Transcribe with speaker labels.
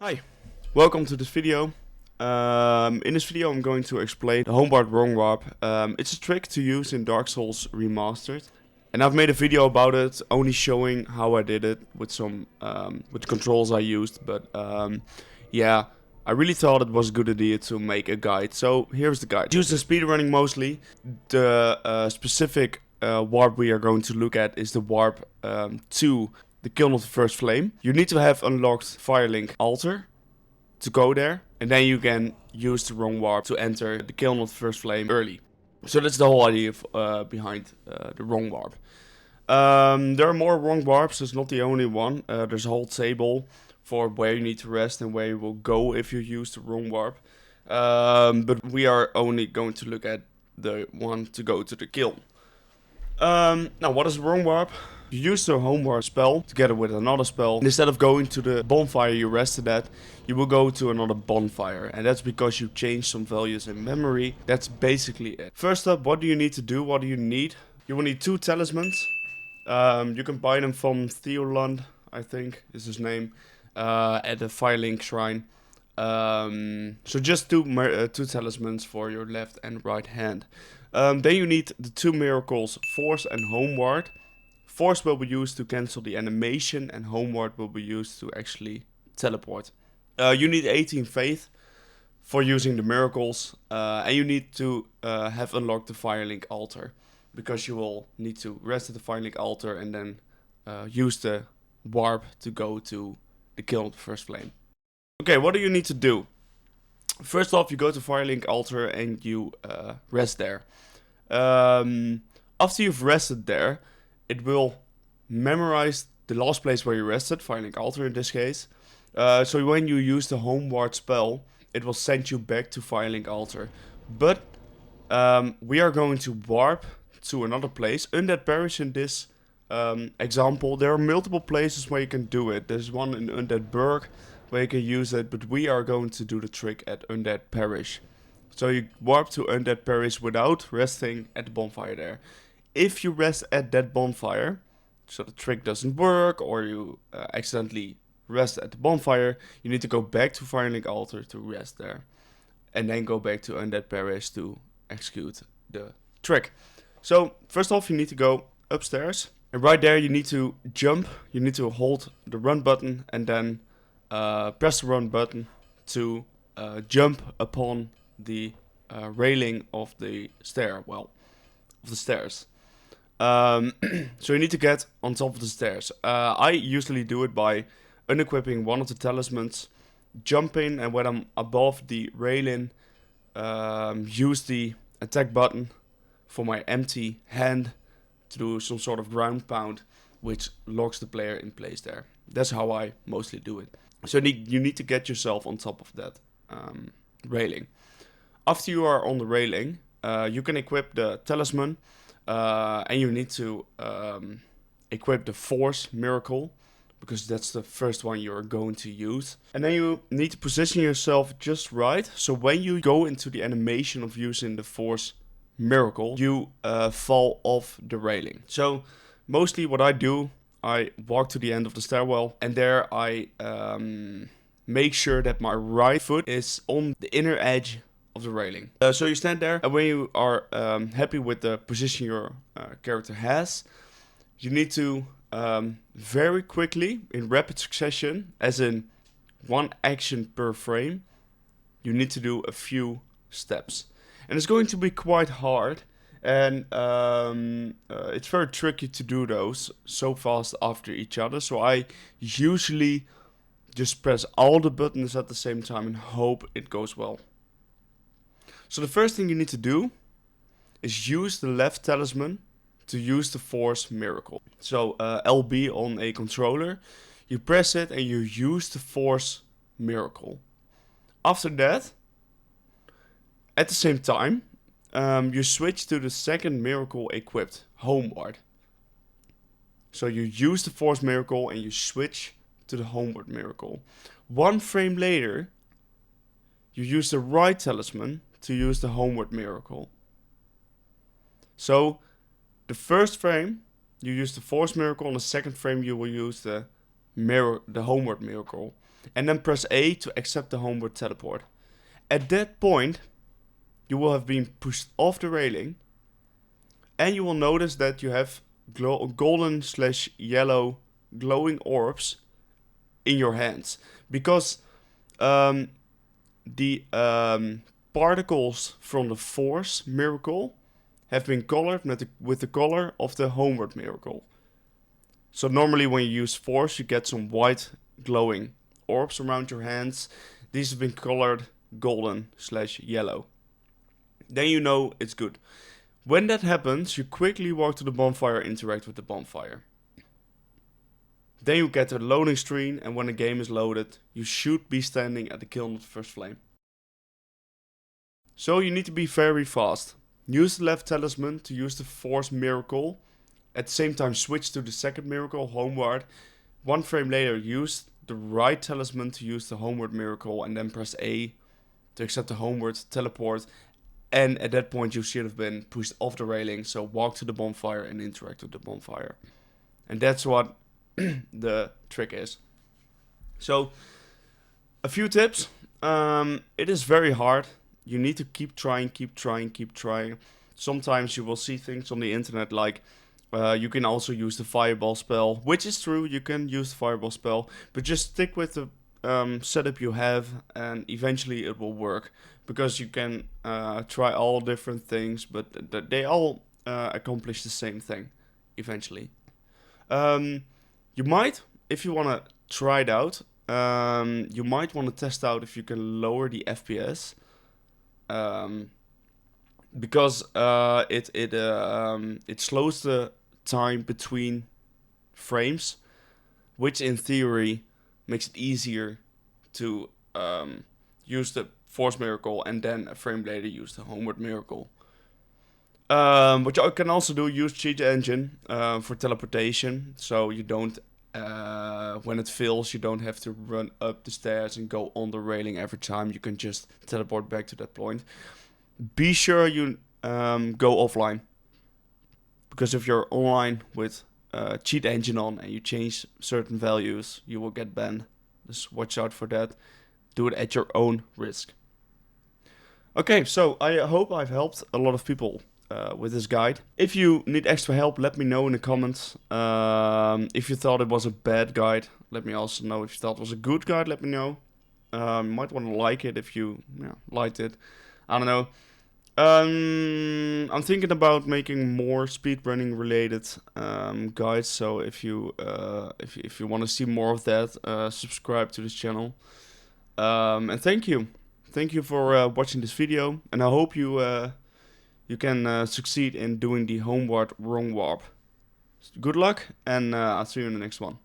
Speaker 1: Hi, welcome to this video. In this video I'm going to explain the Homeward wrong warp. It's a trick to use in Dark Souls Remastered. And I've made a video about it, only showing how I did it with some with the controls I used. But yeah, I really thought it was a good idea to make a guide. So here's the guide. Use the speedrunning mostly. The specific warp we are going to look at is the warp to the Kiln of the First Flame. You need to have unlocked Firelink altar to go there, and then you can use the wrong warp to enter the Kiln of the First Flame early. So that's the whole idea behind the wrong warp. There are more wrong warps, it's not the only one. There's a whole table for where you need to rest and where you will go if you use the wrong warp. But we are only going to look at the one to go to the Kiln. Now, what is the wrong warp? You use the Homeward spell together with another spell. And instead of going to the bonfire you rested at, you will go to another bonfire. And that's because you changed some values in memory. That's basically it. First up, what do you need to do? What do you need? You will need 2 talismans. You can buy them from Theoland, I think is his name, at the Firelink shrine. So just two talismans for your left and right hand. Then you need the 2 miracles, Force and Homeward. Force will be used to cancel the animation, and Homeward will be used to actually teleport. You need 18 faith for using the miracles, and you need to have unlocked the Firelink altar, because you will need to rest at the Firelink altar and then use the warp to go to the Kiln of the First Flame. Okay, what do you need to do? First off, you go to Firelink altar and you rest there. After you've rested there, it will memorize the last place where you rested, Firelink altar in this case. So when you use the Homeward spell, it will send you back to Firelink altar. But we are going to warp to another place. Undead Parish in this example. There are multiple places where you can do it. There's one in Undead Burg where you can use it, but we are going to do the trick at Undead Parish. So you warp to Undead Parish without resting at the bonfire there. If you rest at that bonfire, so the trick doesn't work, or you accidentally rest at the bonfire, you need to go back to Firelink altar to rest there. And then go back to Undead Parish to execute the trick. So first off, you need to go upstairs. And right there you need to jump. You need to hold the run button and then press the run button to jump upon the railing of the stairwell. Of the stairs. So you need to get on top of the stairs. I usually do it by unequipping one of the talismans, jumping, and when I'm above the railing, use the attack button for my empty hand to do some sort of ground pound, which locks the player in place there. That's how I mostly do it. So you need to get yourself on top of that railing. After you are on the railing, you can equip the talisman. And you need to equip the Force miracle, because that's the first one you're going to use. And then you need to position yourself just right, so when you go into the animation of using the Force miracle, you fall off the railing. So mostly what I do, I walk to the end of the stairwell, and there I make sure that my right foot is on the inner edge of the railing. So you stand there, and when you are happy with the position your character has, you need to very quickly, in rapid succession, as in one action per frame, you need to do a few steps. And it's going to be quite hard, and it's very tricky to do those so fast after each other. So I usually just press all the buttons at the same time and hope it goes well. So the first thing you need to do is use the left talisman to use the Force miracle. So LB on a controller, you press it and you use the Force miracle. After that, at the same time, you switch to the second miracle equipped, Homeward. So you use the Force miracle and you switch to the Homeward miracle. 1 frame later, you use the right talisman to use the Homeward miracle. So the first frame you use the Force miracle, on the second frame you will use the Homeward miracle. and then press A to accept the homeward teleport. At that point, you will have been pushed off the railing, and you will notice that you have golden/yellow glowing orbs in your hands, because the particles from the force miracle have been colored with the color of the homeward miracle. So normally when you use force, you get some white glowing orbs around your hands. These have been colored golden/yellow. Then you know it's good. When that happens, you quickly walk to the bonfire, interact with the bonfire. Then you get a loading screen, and when the game is loaded, you should be standing at the kiln of the first flame. So you need to be very fast. Use the left talisman to use the force miracle. At the same time, switch to the second miracle, homeward. 1 frame later, use the right talisman to use the homeward miracle, and then press A to accept the homeward teleport. And at that point, you should have been pushed off the railing. So walk to the bonfire and interact with the bonfire. And that's what the trick is. So, a few tips. It is very hard. You need to keep trying. Sometimes you will see things on the internet like you can also use the fireball spell, which is true. You can use the fireball spell, but just stick with the setup you have, and eventually it will work, because you can try all different things, but they all accomplish the same thing eventually. You might, if you want to try it out, you might want to test out if you can lower the FPS, because it slows the time between frames, which in theory makes it easier to use the force miracle and then a frame later use the homeward miracle. What you can also do, use cheat engine for teleportation, so you don't when it fills, you don't have to run up the stairs and go on the railing every time. You can just teleport back to that point. Be sure you go offline, because if you're online with cheat engine on and you change certain values, you will get banned. Just watch out for that. Do it at your own risk. Okay, so I hope I've helped a lot of people with this guide. If you need extra help, let me know in the comments. If you thought it was a bad guide, let me also know. If you thought it was a good guide, let me know. You might want to like it if you liked it. I don't know. I'm thinking about making more speedrunning related guides. So if you want to see more of that, subscribe to this channel. And thank you for watching this video, and I hope you can succeed in doing the homeward wrong warp. Good luck, and I'll see you in the next one.